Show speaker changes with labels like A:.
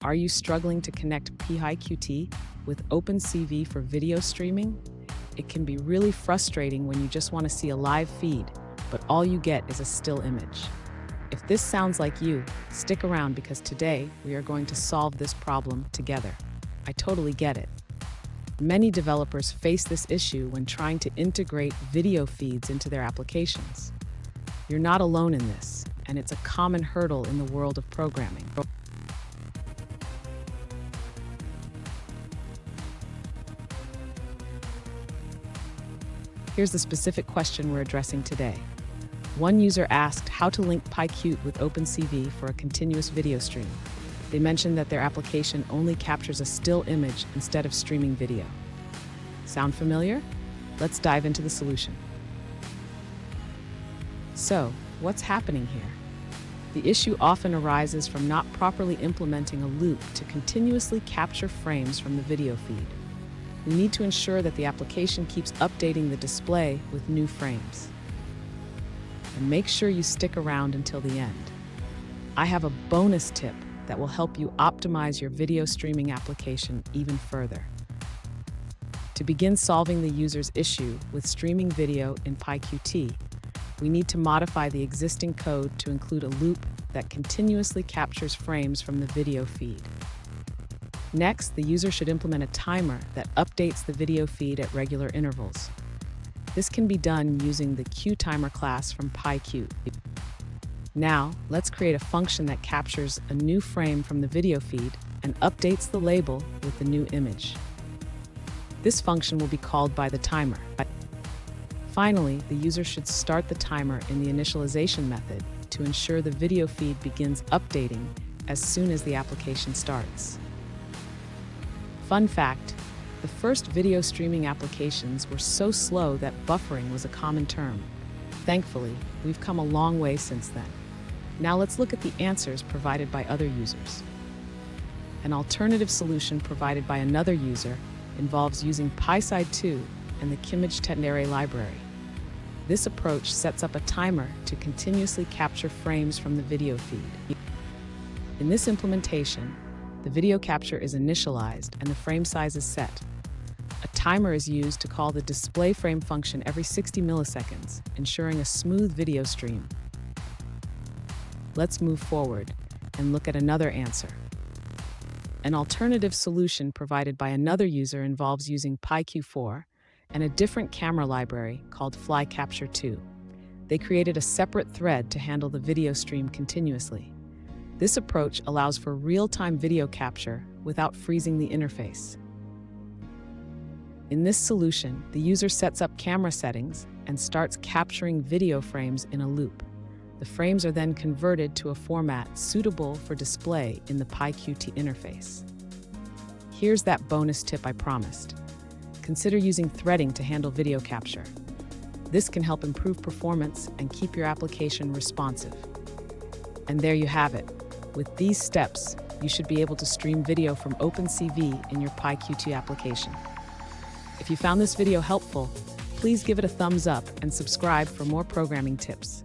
A: Are you struggling to connect PyQt with OpenCV for video streaming? It can be really frustrating when you just want to see a live feed, but all you get is a still image. If this sounds like you, stick around because today we are going to solve this problem together. I totally get it. Many developers face this issue when trying to integrate video feeds into their applications. You're not alone in this, and it's a common hurdle in the world of programming. Here's the specific question we're addressing today. One user asked how to link PyQt with OpenCV for a continuous video stream. They mentioned that their application only captures a still image instead of streaming video. Sound familiar? Let's dive into the solution. So, what's happening here? The issue often arises from not properly implementing a loop to continuously capture frames from the video feed. We need to ensure that the application keeps updating the display with new frames. And make sure you stick around until the end. I have a bonus tip that will help you optimize your video streaming application even further. To begin solving the user's issue with streaming video in PyQt, we need to modify the existing code to include a loop that continuously captures frames from the video feed. Next, the user should implement a timer that updates the video feed at regular intervals. This can be done using the QTimer class from PyQt. Now, let's create a function that captures a new frame from the video feed and updates the label with the new image. This function will be called by the timer. Finally, the user should start the timer in the initialization method to ensure the video feed begins updating as soon as the application starts. Fun fact, the first video streaming applications were so slow that buffering was a common term. Thankfully, we've come a long way since then. Now let's look at the answers provided by other users. An alternative solution provided by another user involves using PySide2 and the Kimage library. This approach sets up a timer to continuously capture frames from the video feed. In this implementation, the video capture is initialized and the frame size is set. A timer is used to call the display frame function every 60 milliseconds, ensuring a smooth video stream. Let's move forward and look at another answer. An alternative solution provided by another user involves using PyQt and a different camera library called FlyCapture2. They created a separate thread to handle the video stream continuously. This approach allows for real-time video capture without freezing the interface. In this solution, the user sets up camera settings and starts capturing video frames in a loop. The frames are then converted to a format suitable for display in the PyQt interface. Here's that bonus tip I promised. Consider using threading to handle video capture. This can help improve performance and keep your application responsive. And there you have it. With these steps, you should be able to stream video from OpenCV in your PyQt application. If you found this video helpful, please give it a thumbs up and subscribe for more programming tips.